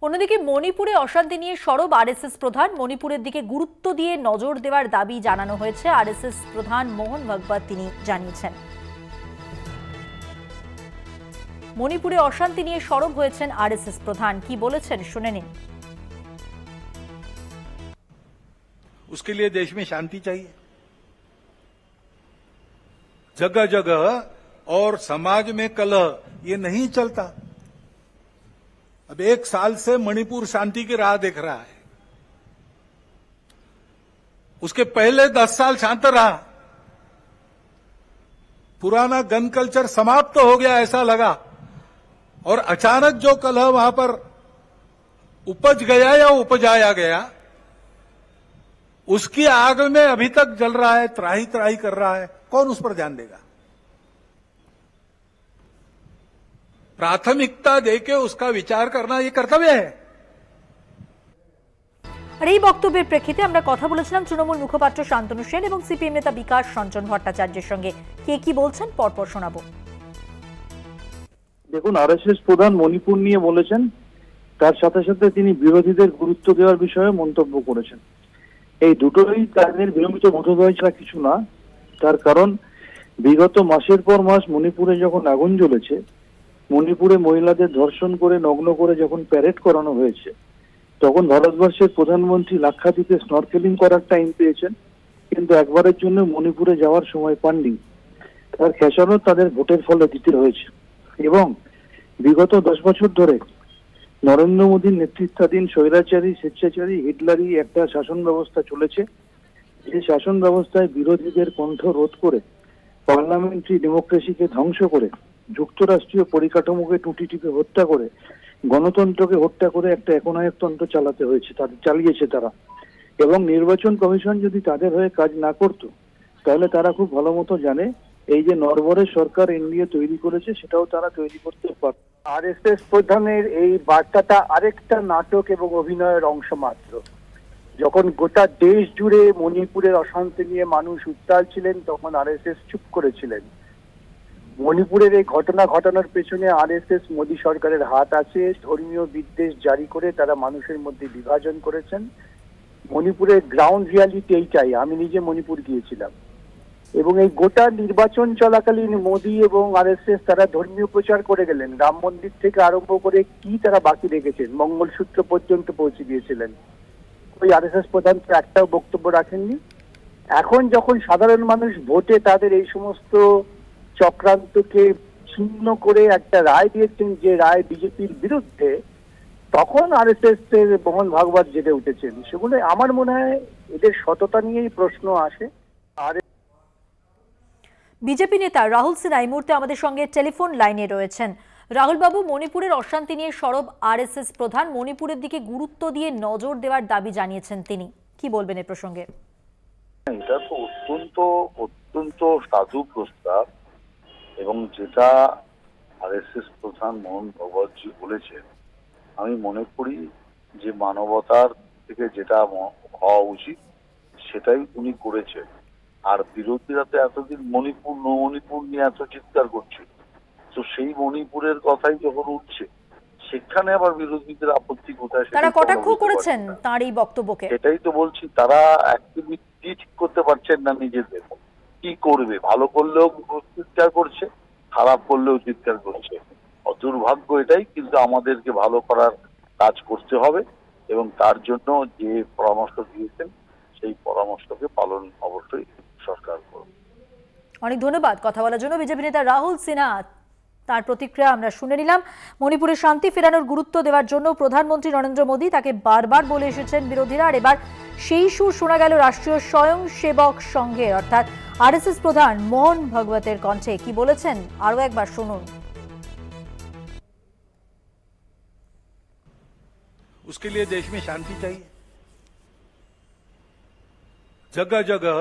অন্যদিকে মণিপুরে অশান্তি নিয়ে সরব আরএসএস প্রধান। মণিপুরের দিকে গুরুত্ব দিয়ে নজর দেওয়ার দাবি জানানো হয়েছে আরএসএস প্রধান মোহন ভাগবত। তিনি জানিয়েছেন মণিপুরে অশান্তি নিয়ে সরব হয়েছেন আরএসএস প্রধান। কি বলেছেন শুনে নিন। उसके लिए देश में शांति चाहिए, जगह जगह और समाज में कलह ये नहीं चलता। अब 1 साल से मणिपुर शांति की राह देख रहा है। उसके पहले 10 साल शांत रहा, पुराना गन कल्चर समाप्त हो गया ऐसा लगा, और अचानक जो कलह वहां पर उपज गया या उपजाया गया, उसकी आग में अभी तक जल रहा है, त्राही त्राही कर रहा है। कौन उस पर ध्यान देगा? प्राथमिकता देके उसका विचार करना ये कर्तव्य है। আর এই বক্তব্যের প্রেক্ষিতে আমরা কথা বলেছিলাম তৃণমূল মুখপাত্র শান্তনু সেন এবং সিপিএম নেতা বিকাশ রঞ্জন ভট্টাচার্যের সঙ্গে। কে কি বলছেন পরপর শোনাবো। দেখুন, আরএসএস প্রধান মণিপুর নিয়ে বলেছেন, তার সাথে সাথে তিনি বিরোধীদের গুরুত্ব দেওয়ার বিষয়ে মন্তব্য করেছেন। এই দুটোই তাদের বিলম্বিত বোধোদয় ছাড়া কিছু না। তার কারণ বিগত মাসের পর মাস মণিপুরে যখন আগুন জ্বলেছে, মণিপুরে মহিলাদের ধর্ষণ করে নগ্ন করে যখন প্যারেড করানো হয়েছে, তখন ভারতবর্ষের প্রধানমন্ত্রী লাক্ষাদ্বীপে স্নরকেলিং করার টাইম পেয়েছেন, কিন্তু একবারের জন্য মণিপুরে যাওয়ার সময় পাননি। তার খেসারত তাদের ভোটের ফলে দিতে হয়েছে। এবং বিগত 10 বছর ধরে নরেন্দ্র মোদীর নেতৃত্বাধীন স্বৈরাচারী, স্বেচ্ছাচারী, হিটলারি একটা শাসন ব্যবস্থা চলেছে। যে শাসন ব্যবস্থায় বিরোধীদের কণ্ঠ রোধ করে, পার্লামেন্টারি ডেমোক্রেসিকে ধ্বংস করে, যুক্তরাষ্ট্রীয় পরিকাঠামোকে টুটি টিপে হত্যা করে, গণতন্ত্রকে হত্যা করে একটা একনায়কতন্ত্র চালিয়েছে তারা। এবং নির্বাচন কমিশন যদি তাদের হয়ে কাজ না করত, তাহলে তারা খুব ভালো মতো জানে এই যে নরবরের সরকার এনডিএ তৈরি করেছে, সেটাও তারা তৈরি করতে পারত। আরএসএস প্রধানের এই বার্তাটা আরেকটা নাটক এবং অভিনয়ের অংশ মাত্র। যখন গোটা দেশ জুড়ে মণিপুরের অশান্তি নিয়ে মানুষ উত্তাল ছিলেন, তখন আরএসএস চুপ করেছিলেন। মণিপুরের এই ঘটনা ঘটানোর পেছনে আরএসএস মোদী সরকারের হাত আছে। ধর্মীয় বিদ্বেষ জারি করে তারা মানুষের মধ্যে বিভাজন করেছেন। মণিপুরের গ্রাউন্ড রিয়ালিটি এইটাই। আমি নিজে মণিপুর গিয়েছিলাম, এবং এই গোটা নির্বাচন চলাকালীন মোদী এবং আরএসএস তারা ধর্মীয় প্রচার করে গেলেন। রাম মন্দির থেকে আরম্ভ করে কি তারা বাকি রেখেছেন, মঙ্গলসূত্র পর্যন্ত পৌঁছে দিয়েছিলেন। ওই আরএসএস প্রধান তো একটাও বক্তব্য রাখেননি। এখন যখন সাধারণ মানুষ ভোটে তাদের এই সমস্ত চক্রান্তকে ছিন্ন করে একটা রায় দিয়েছেন, যে রায় বিজেপির বিরুদ্ধে, তখন আরএসএস এর মোহন ভাগবত জেগে উঠেছেন। সেগুলো আমার মনে হয় এদের সততা নিয়েই প্রশ্ন আসে। আর বিজেপি নেতা রাহুল সিনহা এই মুহূর্তে আমাদের সঙ্গে টেলিফোন লাইনে রয়েছেন। রাহুল বাবু, মণিপুরের অশান্তি নিয়ে সরব আরএসএস প্রধান। মণিপুরের দিকে গুরুত্ব দিয়ে নজর দেওয়ার দাবি জানিয়েছেন তিনি। কি বলবেন এ প্রসঙ্গে? এটা তো অত্যন্ত সাধু প্রস্তাব, এবং যেটা আরএসএস প্রধান মোহন ভাগবতজি বলেছেন, আমি মনে করি যে মানবতার থেকে যেটা হওয়া উচিত সেটাই উনি করেছেন। আর বিরোধীরা তো এতদিন মণিপুর নিয়ে এত চিৎকার করছে, তো সেই মণিপুরের কথাই যখন উঠছে, সেখানে আবার বিরোধীদের আপত্তি কোথায়? তারা কটাক্ষ করেছেন তার এই বক্তব্যকে। এটাই তো বলছি, তারা অ্যাক্টিভিটি ঠিক করতে পারছেন না নিজেদের। কি করবে? ভালো করলেও চিৎকার করছে, খারাপ করলেও চিৎকার করছে। দুর্ভাগ্য এটাই, কিন্তু আমাদেরকে ভালো করার কাজ করতে হবে, এবং তার জন্য যে পরামর্শ দিয়েছেন সেই পরামর্শকে পালন অবশ্যই সরকার করবে। অনেক ধন্যবাদ কথা বলার জন্য বিজেপি নেতা রাহুল সিনহা। তার প্রতিক্রিয়া আমরা শুনে নিলাম। মণিপুরে শান্তি ফেরানোর গুরুত্ব দেওয়ার জন্য প্রধানমন্ত্রী নরেন্দ্র মোদী তাকে বারবার বলে এসেছেন বিরোধীরা। আর এবার সেই সুর শোনা গেল রাষ্ট্রীয় স্বয়ংসেবক সংঘের অর্থাৎ আরএসএস প্রধান মোহন ভাগবতের কণ্ঠে। কি বলেছেন আরো একবার শুনুন। उसके लिए देश में शांति चाहिए, जगह जगह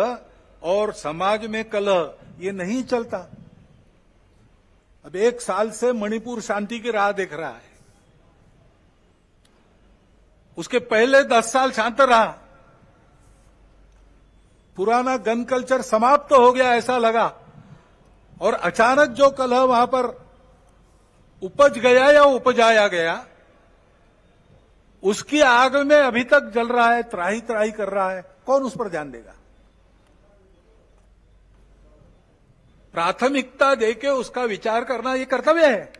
और समाज में कलह ये नहीं चलता। अब 1 साल से मणिपुर शांति की राह देख रहा है। उसके पहले 10 साल शांत रहा, पुराना गन कल्चर समाप्त हो गया ऐसा लगा, और अचानक जो कलह वहां पर उपज गया या उपजाया गया, उसकी आग में अभी तक जल रहा है, त्राही त्राही कर रहा है, कौन उस पर ध्यान देगा? प्राथमिकता देके उसका विचार करना ये कर्तव्य है।